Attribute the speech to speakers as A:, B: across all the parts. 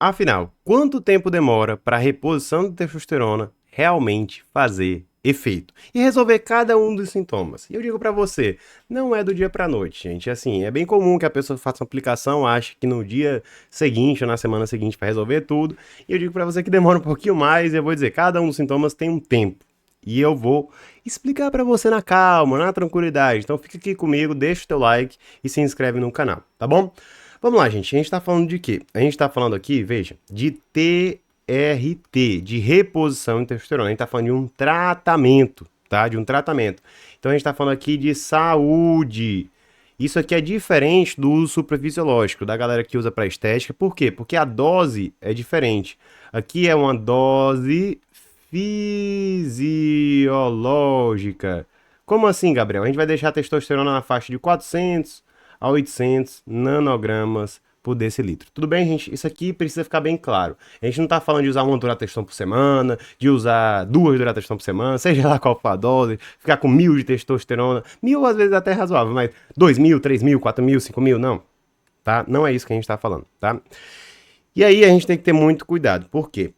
A: Afinal, quanto tempo demora para a reposição de testosterona realmente fazer efeito e resolver cada um dos sintomas? E eu digo para você, não é do dia para noite, gente. Assim, é bem comum que a pessoa faça uma aplicação, ache que no dia seguinte ou na semana seguinte vai resolver tudo. E eu digo para você que demora um pouquinho mais e eu vou dizer, cada um dos sintomas tem um tempo. E eu vou explicar para você na calma, na tranquilidade. Então fica aqui comigo, deixa o teu like e se inscreve no canal, tá bom? Vamos lá, gente. A gente está falando de quê? A gente está falando aqui, veja, de TRT, de reposição de testosterona. A gente está falando de um tratamento, tá? De um tratamento. Então a gente está falando aqui de saúde. Isso aqui é diferente do uso suprafisiológico, da galera que usa para estética. Por quê? Porque a dose é diferente. Aqui é uma dose fisiológica. Como assim, Gabriel? A gente vai deixar a testosterona na faixa de 400 a 800 nanogramas por decilitro. Tudo bem, gente? Isso aqui precisa ficar bem claro. A gente não está falando de usar uma durateston por semana, de usar duas durateston por semana, seja lá qual for a dose, ficar com 1000 de testosterona. 1000 às vezes até é razoável, mas 2000, 3000, 4000, 5000, não. Tá? Não é isso que a gente está falando, tá? E aí a gente tem que ter muito cuidado. Por quê?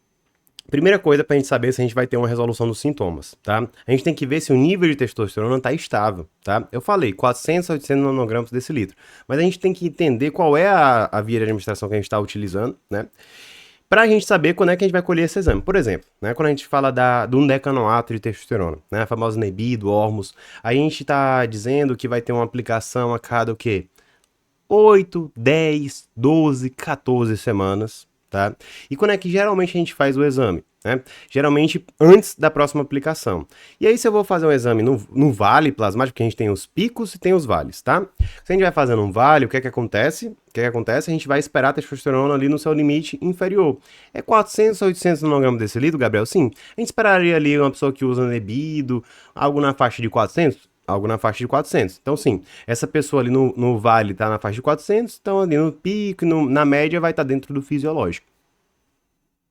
A: Primeira coisa para a gente saber se a gente vai ter uma resolução dos sintomas, tá? A gente tem que ver se o nível de testosterona está estável, tá? Eu falei 400 a 800 nanogramas por decilitro, mas a gente tem que entender qual é a via de administração que a gente está utilizando, né? Para a gente saber quando é que a gente vai colher esse exame. Por exemplo, né, quando a gente fala do decanoato de testosterona, né, a famosa Nebido, Ormus, a gente está dizendo que vai ter uma aplicação a cada o quê? 8, 10, 12, 14 semanas, tá? E quando é que geralmente a gente faz o exame? Né? Geralmente antes da próxima aplicação. E aí se eu vou fazer um exame no vale plasmático, porque a gente tem os picos e tem os vales, tá? Se a gente vai fazendo um vale, o que é que acontece? O que é que acontece? A gente vai esperar a testosterona ali no seu limite inferior. É 400 a 800 nanogramas desse litro, Gabriel? Sim. A gente esperaria ali uma pessoa que usa Nebido, algo na faixa de 400? Algo na faixa de 400. Então, sim, essa pessoa ali no vale está na faixa de 400, então ali no pico, na média, vai estar dentro do fisiológico.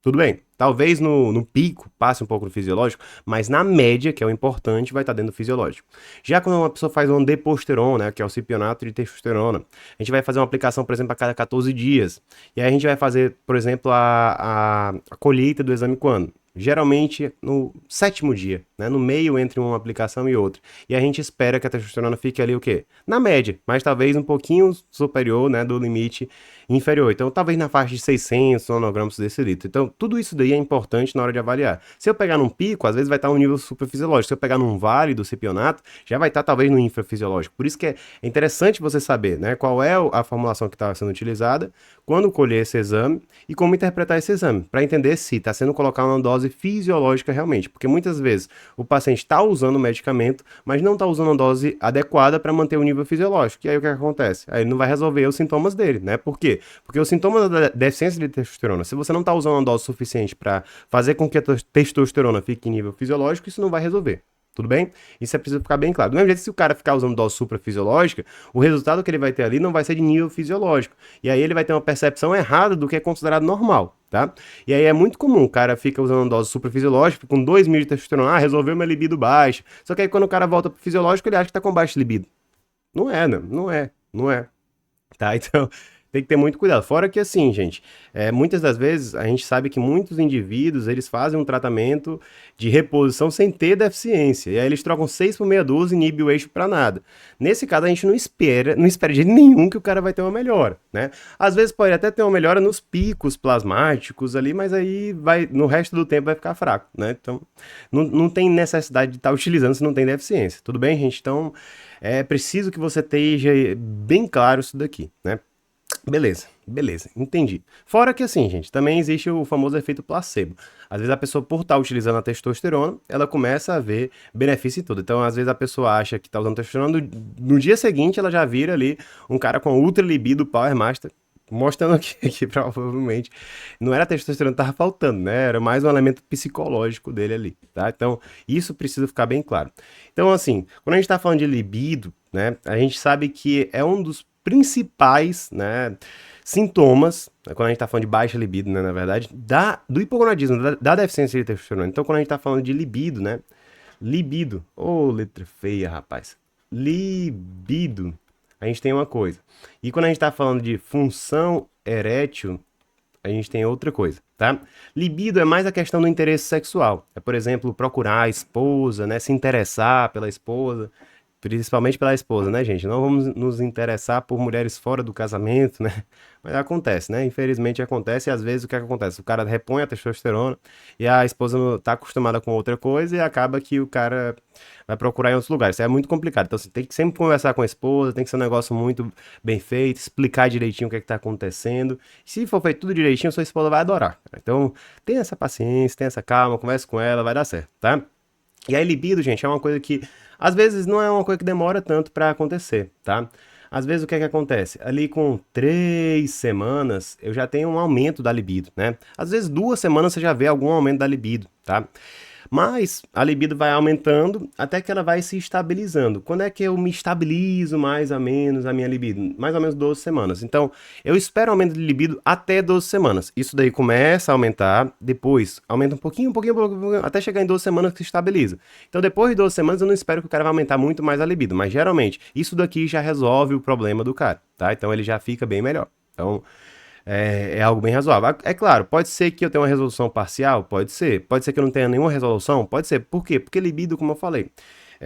A: Tudo bem. Talvez no pico passe um pouco no fisiológico, mas na média, que é o importante, vai estar dentro do fisiológico. Já quando uma pessoa faz um deposteron, né, que é o cipionato de testosterona, a gente vai fazer uma aplicação, por exemplo, a cada 14 dias. E aí a gente vai fazer, por exemplo, a colheita do exame quando? Geralmente no sétimo dia, né? No meio entre uma aplicação e outra. E a gente espera que a testosterona fique ali o quê? Na média, mas talvez um pouquinho superior, né, do limite inferior. Então, talvez na faixa de 600 nanogramas por decilitro. Então, tudo isso daí é importante na hora de avaliar. Se eu pegar num pico, às vezes vai estar um nível superfisiológico. Se eu pegar num vale do cipionato, já vai estar talvez no infrafisiológico. Por isso que é interessante você saber, né, qual é a formulação que está sendo utilizada, quando colher esse exame e como interpretar esse exame, para entender se está sendo colocada uma dose fisiológica realmente. Porque muitas vezes o paciente está usando o medicamento, mas não está usando a dose adequada para manter o nível fisiológico. E aí o que acontece? Aí ele não vai resolver os sintomas dele, né? Por quê? Porque os sintomas da deficiência de testosterona, se você não está usando uma dose suficiente para fazer com que a testosterona fique em nível fisiológico, isso não vai resolver. Tudo bem? Isso é preciso ficar bem claro. Do mesmo jeito, se o cara ficar usando dose suprafisiológica, o resultado que ele vai ter ali não vai ser de nível fisiológico. E aí ele vai ter uma percepção errada do que é considerado normal, tá? E aí é muito comum, o cara fica usando dose suprafisiológica, com 2.000 de testosterona, resolveu minha libido baixa. Só que aí quando o cara volta pro fisiológico, ele acha que tá com baixa libido. Não é, não é. Tá? Então, tem que ter muito cuidado. Fora que, assim, gente, muitas das vezes a gente sabe que muitos indivíduos, eles fazem um tratamento de reposição sem ter deficiência. E aí eles trocam 6 por meia dúzia e inibe o eixo para nada. Nesse caso, a gente não espera de jeito nenhum que o cara vai ter uma melhora, né? Às vezes pode até ter uma melhora nos picos plasmáticos ali, mas aí vai, no resto do tempo vai ficar fraco, né? Então, não tem necessidade de estar utilizando se não tem deficiência. Tudo bem, gente? Então, é preciso que você esteja bem claro isso daqui, né? Beleza, entendi. Fora que assim, gente, também existe o famoso efeito placebo. Às vezes a pessoa, por estar utilizando a testosterona, ela começa a ver benefício em tudo. Então, às vezes a pessoa acha que está usando testosterona, no dia seguinte ela já vira ali um cara com ultra libido Power Master, mostrando que provavelmente não era a testosterona que estava faltando, né? Era mais um elemento psicológico dele ali, tá? Então, isso precisa ficar bem claro. Então, assim, quando a gente está falando de libido, né, a gente sabe que é um dos principais, né, sintomas, né, quando a gente está falando de baixa libido, né, na verdade, do hipogonadismo, da deficiência de testosterona. Então, quando a gente está falando de libido, né, libido, ô, letra feia, rapaz, libido, a gente tem uma coisa. E quando a gente está falando de função erétil, a gente tem outra coisa, tá? Libido é mais a questão do interesse sexual. É, por exemplo, procurar a esposa, né? Se interessar pela esposa, principalmente pela esposa, né, gente? Não vamos nos interessar por mulheres fora do casamento, né? Mas acontece, né? Infelizmente acontece, e às vezes o que é que acontece? O cara repõe a testosterona e a esposa não tá acostumada com outra coisa e acaba que o cara vai procurar em outros lugares. Isso é muito complicado. Então, você tem que sempre conversar com a esposa, tem que ser um negócio muito bem feito, explicar direitinho o que é que tá acontecendo. Se for feito tudo direitinho, sua esposa vai adorar. Então, tenha essa paciência, tenha essa calma, converse com ela, vai dar certo, tá? E aí, libido, gente, é uma coisa que às vezes não é uma coisa que demora tanto pra acontecer, tá? Às vezes o que é que acontece? Ali com 3 semanas eu já tenho um aumento da libido, né? Às vezes 2 semanas você já vê algum aumento da libido, tá? Mas a libido vai aumentando até que ela vai se estabilizando. Quando é que eu me estabilizo mais ou menos a minha libido? Mais ou menos 12 semanas. Então, eu espero aumento de libido até 12 semanas. Isso daí começa a aumentar, depois aumenta um pouquinho, até chegar em 12 semanas que se estabiliza. Então, depois de 12 semanas, eu não espero que o cara vai aumentar muito mais a libido, mas geralmente isso daqui já resolve o problema do cara, tá? Então, ele já fica bem melhor. Então, é algo bem razoável. É claro, pode ser que eu tenha uma resolução parcial? Pode ser. Pode ser que eu não tenha nenhuma resolução? Pode ser. Por quê? Porque libido, como eu falei,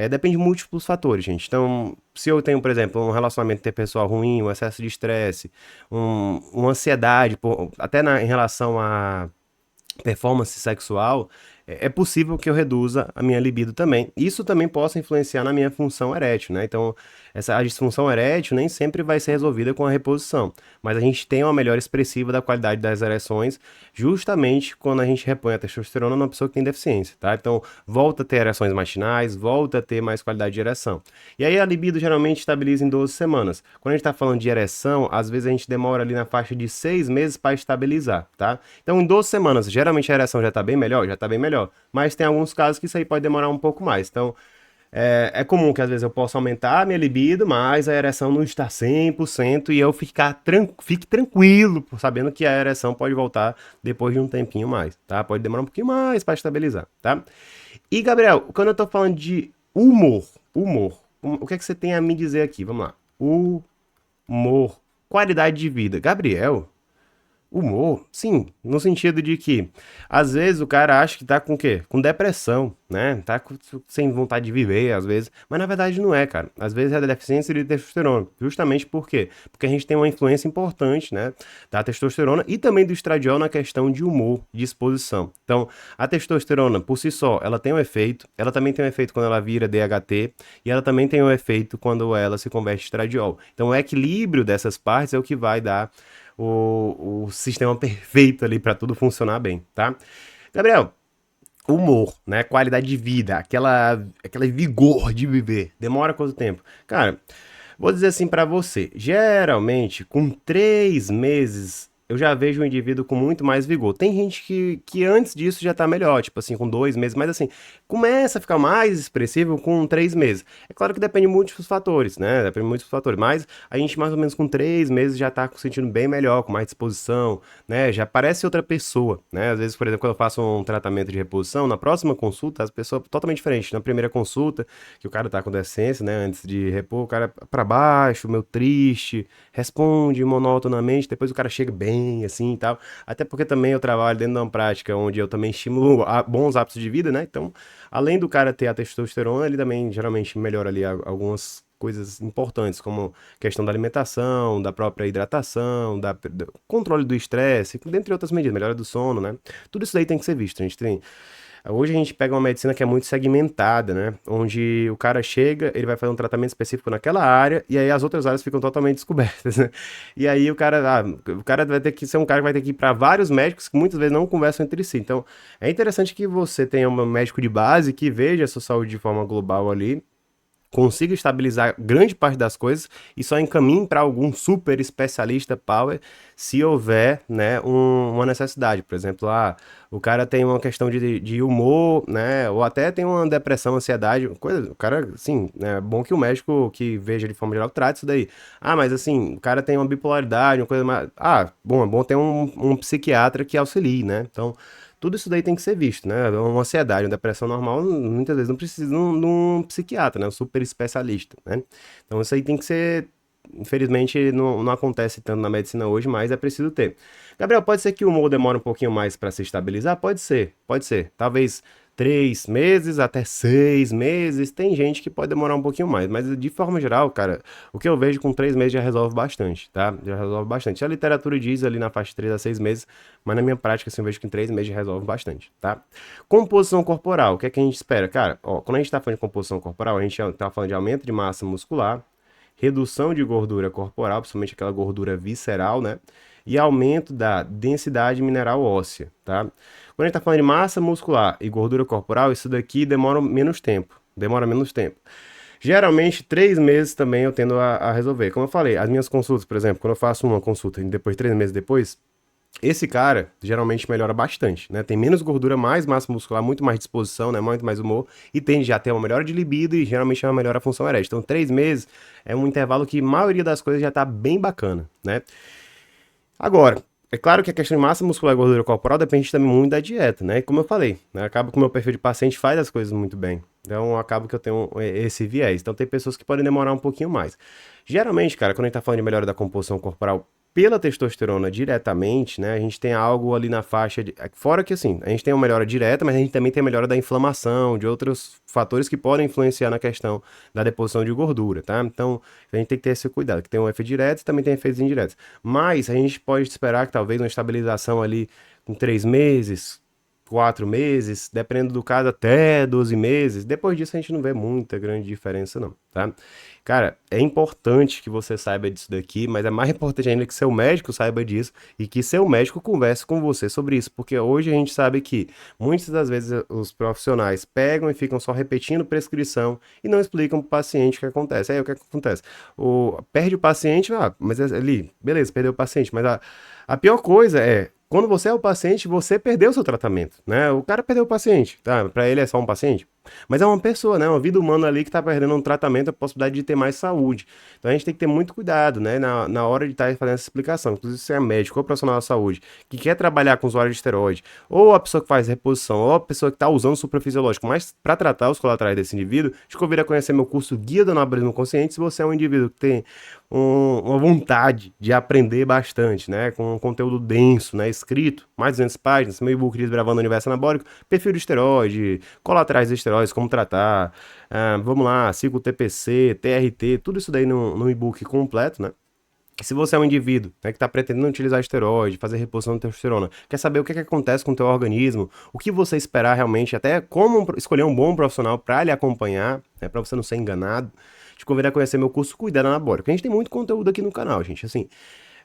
A: depende de múltiplos fatores, gente. Então, se eu tenho, por exemplo, um relacionamento interpessoal ruim, um excesso de estresse, uma ansiedade, até em relação a performance sexual, é possível que eu reduza a minha libido também. Isso também possa influenciar na minha função erétil, né? Então, a disfunção erétil nem sempre vai ser resolvida com a reposição, mas a gente tem uma melhora expressiva da qualidade das ereções justamente quando a gente repõe a testosterona numa pessoa que tem deficiência, tá? Então, volta a ter ereções matinais, volta a ter mais qualidade de ereção. E aí a libido geralmente estabiliza em 12 semanas. Quando a gente tá falando de ereção, às vezes a gente demora ali na faixa de 6 meses para estabilizar, tá? Então, em 12 semanas, geralmente a ereção já tá bem melhor? Já tá bem melhor. Mas tem alguns casos que isso aí pode demorar um pouco mais. Então, é comum que às vezes eu possa aumentar a minha libido, mas a ereção não está 100% e eu fique tranquilo, sabendo que a ereção pode voltar depois de um tempinho mais, tá? Pode demorar um pouquinho mais para estabilizar, tá? E, Gabriel, quando eu tô falando de humor, o que é que você tem a me dizer aqui? Vamos lá. Humor, qualidade de vida. Gabriel, humor, sim, no sentido de que às vezes o cara acha que tá com o quê? Com depressão, né? Sem vontade de viver, às vezes, mas na verdade não é, cara. Às vezes é da deficiência de testosterona. Justamente por quê? Porque a gente tem uma influência importante, né, da testosterona e também do estradiol na questão de humor, de exposição. Então, a testosterona por si só, ela tem um efeito, ela também tem um efeito quando ela vira DHT e ela também tem um efeito quando ela se converte em estradiol. Então, o equilíbrio dessas partes é o que vai dar o sistema perfeito ali para tudo funcionar bem, tá? Gabriel, humor, né? Qualidade de vida, aquela vigor de viver. Demora quanto tempo? Cara, vou dizer assim pra você, geralmente com 3 meses eu já vejo o indivíduo com muito mais vigor. Tem gente que antes disso já tá melhor, tipo assim, com 2 meses, mas assim, começa a ficar mais expressivo com 3 meses. É claro que depende de múltiplos fatores, né? Depende de múltiplos fatores, mas a gente mais ou menos com 3 meses já tá se sentindo bem melhor, com mais disposição, né? Já parece outra pessoa, né? Às vezes, por exemplo, quando eu faço um tratamento de reposição, na próxima consulta, as pessoas totalmente diferentes. Na primeira consulta, que o cara tá com deficiência, né? Antes de repor, o cara pra baixo, meio triste, responde monotonamente, depois o cara chega bem, assim e tal. Até porque também eu trabalho dentro de uma prática onde eu também estimulo bons hábitos de vida, né? Então, além do cara ter a testosterona, ele também geralmente melhora ali algumas coisas importantes, como questão da alimentação, da própria hidratação, do controle do estresse, dentre outras medidas, melhora do sono, né? Tudo isso daí tem que ser visto. Hoje a gente pega uma medicina que é muito segmentada, né? Onde o cara chega, ele vai fazer um tratamento específico naquela área e aí as outras áreas ficam totalmente descobertas, né? E aí o cara vai ter que ser um cara que vai ter que ir para vários médicos que muitas vezes não conversam entre si. Então, é interessante que você tenha um médico de base que veja a sua saúde de forma global ali, consiga estabilizar grande parte das coisas e só encaminhe para algum super especialista power se houver, né, uma necessidade. Por exemplo, o cara tem uma questão de humor, né, ou até tem uma depressão, ansiedade, coisa, o cara, assim, é bom que o médico que veja de forma geral trate isso daí. Mas assim, o cara tem uma bipolaridade, uma coisa mais... bom, é bom ter um psiquiatra que auxilie, né? Então, tudo isso daí tem que ser visto, né? Uma ansiedade, uma depressão normal, muitas vezes não precisa de um psiquiatra, né? Um super especialista, né? Então isso aí tem que ser infelizmente não acontece tanto na medicina hoje, mas é preciso ter. Gabriel, pode ser que o humor demore um pouquinho mais para se estabilizar? Pode ser, pode ser. Talvez 3 meses até 6 meses. Tem gente que pode demorar um pouquinho mais, mas de forma geral, cara, o que eu vejo com 3 meses já resolve bastante, tá? Já resolve bastante. A literatura diz ali na faixa de 3 a 6 meses, mas na minha prática, assim, eu vejo que em 3 meses já resolve bastante, tá? Composição corporal, o que é que a gente espera? Cara, ó, quando a gente tá falando de composição corporal, a gente tá falando de aumento de massa muscular, redução de gordura corporal, principalmente aquela gordura visceral, né? E aumento da densidade mineral óssea, tá? Quando a gente tá falando de massa muscular e gordura corporal, isso daqui demora menos tempo. Demora menos tempo. Geralmente, 3 meses também eu tendo a resolver. Como eu falei, as minhas consultas, por exemplo, quando eu faço uma consulta e depois, 3 meses depois, esse cara geralmente melhora bastante, né? Tem menos gordura, mais massa muscular, muito mais disposição, né? Muito mais humor e tende já a ter uma melhora de libido e geralmente é uma melhora a função erétil. Então, 3 meses é um intervalo que a maioria das coisas já tá bem bacana, né? Agora, é claro que a questão de massa muscular e gordura corporal depende também muito da dieta, né? Como eu falei, né? Acaba que o meu perfil de paciente faz as coisas muito bem. Então, acaba que eu tenho esse viés. Então, tem pessoas que podem demorar um pouquinho mais. Geralmente, cara, quando a gente tá falando de melhora da composição corporal pela testosterona diretamente, né? A gente tem algo ali na faixa de. Fora que assim, a gente tem uma melhora direta, mas a gente também tem a melhora da inflamação, de outros fatores que podem influenciar na questão da deposição de gordura, tá? Então, a gente tem que ter esse cuidado, que tem um efeito direto e também tem efeitos indiretos. Mas a gente pode esperar que talvez uma estabilização ali com 3 meses, 4 meses, dependendo do caso, até 12 meses. Depois disso, a gente não vê muita grande diferença, não, tá? Cara, é importante que você saiba disso daqui, mas é mais importante ainda que seu médico saiba disso e que seu médico converse com você sobre isso, porque hoje a gente sabe que muitas das vezes os profissionais pegam e ficam só repetindo prescrição e não explicam para o paciente o que acontece. Aí o que acontece? Perde o paciente, mas ali, beleza, perdeu o paciente, mas a pior coisa é quando você é o paciente, você perdeu o seu tratamento, né? O cara perdeu o paciente, tá? Para ele é só um paciente. Mas é uma pessoa, né? Uma vida humana ali que tá perdendo um tratamento, a possibilidade de ter mais saúde. Então a gente tem que ter muito cuidado, né? Na hora de estar fazendo essa explicação. Inclusive, se é médico ou profissional da saúde que quer trabalhar com usuário de esteroide, ou a pessoa que faz reposição, ou a pessoa que está usando suprafisiológico, mas para tratar os colaterais desse indivíduo, te convido a conhecer meu curso Guia do Anabolismo Consciente. Se você é um indivíduo que tem uma vontade de aprender bastante, né? Com um conteúdo denso, né? Escrito, mais de 200 páginas, meu e-book Desbravando o Universo Anabólico, perfil de esteroide, colaterais de esteroides, como tratar, vamos lá, ciclo TPC, TRT, tudo isso daí no e-book completo, né? Se você é um indivíduo, né, que está pretendendo utilizar esteroide, fazer reposição de testosterona, quer saber o que acontece com o teu organismo, o que você esperar realmente, até como escolher um bom profissional para lhe acompanhar, né, para você não ser enganado, te convido a conhecer meu curso Cuidado Anabólico. A gente tem muito conteúdo aqui no canal, gente, assim,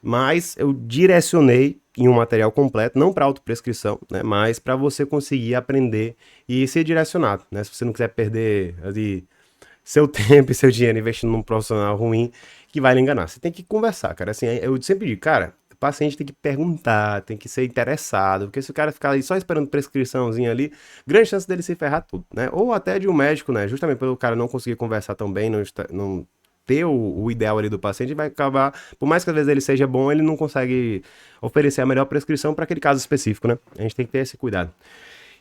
A: mas eu direcionei em um material completo, não para autoprescrição, né, mas para você conseguir aprender e ser direcionado, né, se você não quiser perder ali seu tempo e seu dinheiro investindo num profissional ruim que vai lhe enganar. Você tem que conversar, cara. Assim, eu sempre digo, cara, o paciente tem que perguntar, tem que ser interessado, porque se o cara ficar ali só esperando prescriçãozinha ali, grande chance dele se ferrar tudo, né? Ou até de um médico, né? Justamente pelo cara não conseguir conversar tão bem, não ter o ideal ali do paciente, vai acabar, por mais que às vezes ele seja bom, ele não consegue oferecer a melhor prescrição para aquele caso específico, né? A gente tem que ter esse cuidado.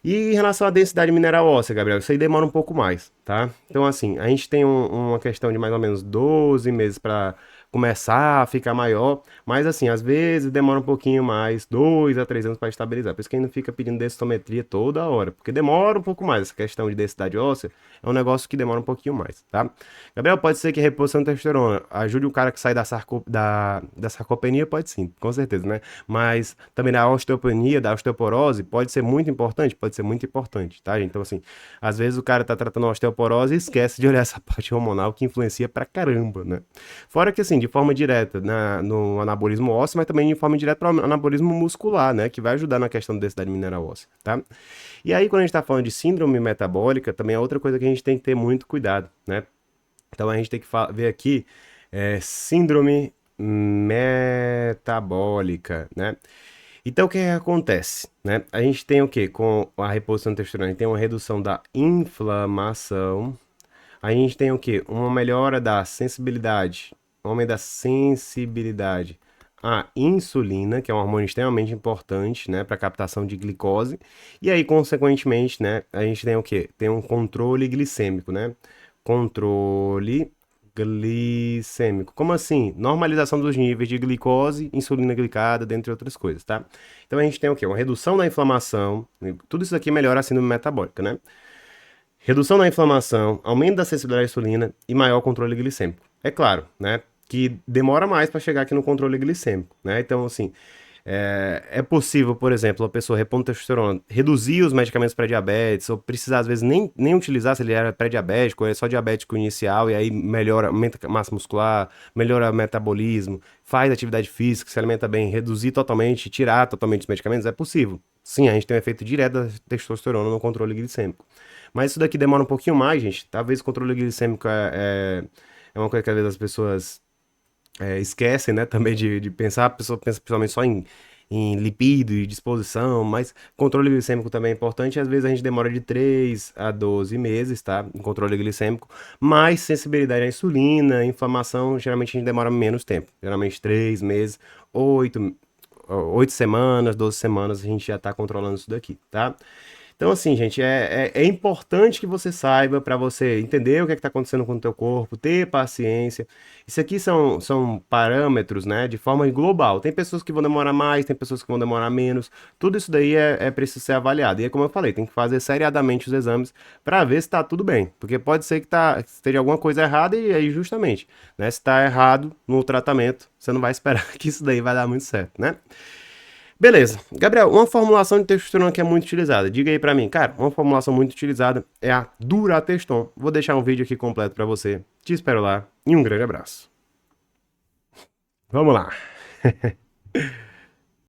A: E em relação à densidade mineral óssea, Gabriel, isso aí demora um pouco mais, tá? Então, assim, a gente tem uma questão de mais ou menos 12 meses para começar a ficar maior, mas assim, às vezes demora um pouquinho mais, 2 a 3 anos para estabilizar. Por isso que ainda fica pedindo densitometria toda hora, porque demora um pouco mais. Essa questão de densidade óssea é um negócio que demora um pouquinho mais, tá? Gabriel, pode ser que a reposição de testosterona ajude o cara que sai da sarcopenia? Pode sim, com certeza, né? Mas também da osteopenia, da osteoporose, pode ser muito importante? Pode ser muito importante, tá, gente? Então, assim, às vezes o cara tá tratando a osteoporose e esquece de olhar essa parte hormonal que influencia pra caramba, né? Fora que, assim, de forma direta no anabolismo ósseo, mas também de forma indireta para o anabolismo muscular, né? Que vai ajudar na questão da densidade mineral óssea, tá? E aí, quando a gente tá falando de síndrome metabólica, também é outra coisa que a gente tem que ter muito cuidado, né? Então, a gente tem que ver aqui, síndrome metabólica, né? Então, o que acontece, né? A gente tem o que com a reposição de testosterona? A gente tem uma redução da inflamação. A gente tem o que? Uma melhora da sensibilidade, um aumento da sensibilidade à insulina, que é um hormônio extremamente importante, né, para captação de glicose. E aí, consequentemente, né, a gente tem o que? Tem um controle glicêmico, né? Controle glicêmico. Como assim? Normalização dos níveis de glicose, insulina glicada, dentre outras coisas, tá? Então a gente tem o quê? Uma redução da inflamação, tudo isso aqui melhora a síndrome metabólica, né? Redução da inflamação, aumento da sensibilidade à insulina e maior controle glicêmico. É claro, né? Que demora mais para chegar aqui no controle glicêmico, né? Então, assim, é possível, por exemplo, a pessoa repondo testosterona, reduzir os medicamentos para diabetes, ou precisar, às vezes, nem utilizar se ele era pré-diabético, ou é só diabético inicial, e aí melhora, aumenta a massa muscular, melhora o metabolismo, faz atividade física, se alimenta bem, reduzir totalmente, tirar totalmente os medicamentos, é possível. Sim, a gente tem um efeito direto da testosterona no controle glicêmico. Mas isso daqui demora um pouquinho mais, gente. Talvez o controle glicêmico é uma coisa que às vezes as pessoas esquecem, né, também de pensar, a pessoa pensa principalmente só em lipídio e disposição, mas controle glicêmico também é importante, às vezes a gente demora de 3 a 12 meses, tá, em controle glicêmico, mas sensibilidade à insulina, inflamação, geralmente a gente demora menos tempo, geralmente 3 meses, 8 semanas, 12 semanas a gente já tá controlando isso daqui, tá? Então, assim, gente, é importante que você saiba para você entender o que está acontecendo com o teu corpo, ter paciência. Isso aqui são parâmetros, né, de forma global. Tem pessoas que vão demorar mais, tem pessoas que vão demorar menos. Tudo isso daí é preciso ser avaliado. E é como eu falei, tem que fazer seriadamente os exames para ver se está tudo bem. Porque pode ser que esteja alguma coisa errada e aí justamente, né, se está errado no tratamento, você não vai esperar que isso daí vai dar muito certo, né? Beleza. Gabriel, uma formulação de testosterona que é muito utilizada. Diga aí pra mim, cara, uma formulação muito utilizada é a Durateston. Vou deixar um vídeo aqui completo pra você. Te espero lá e um grande abraço. Vamos lá.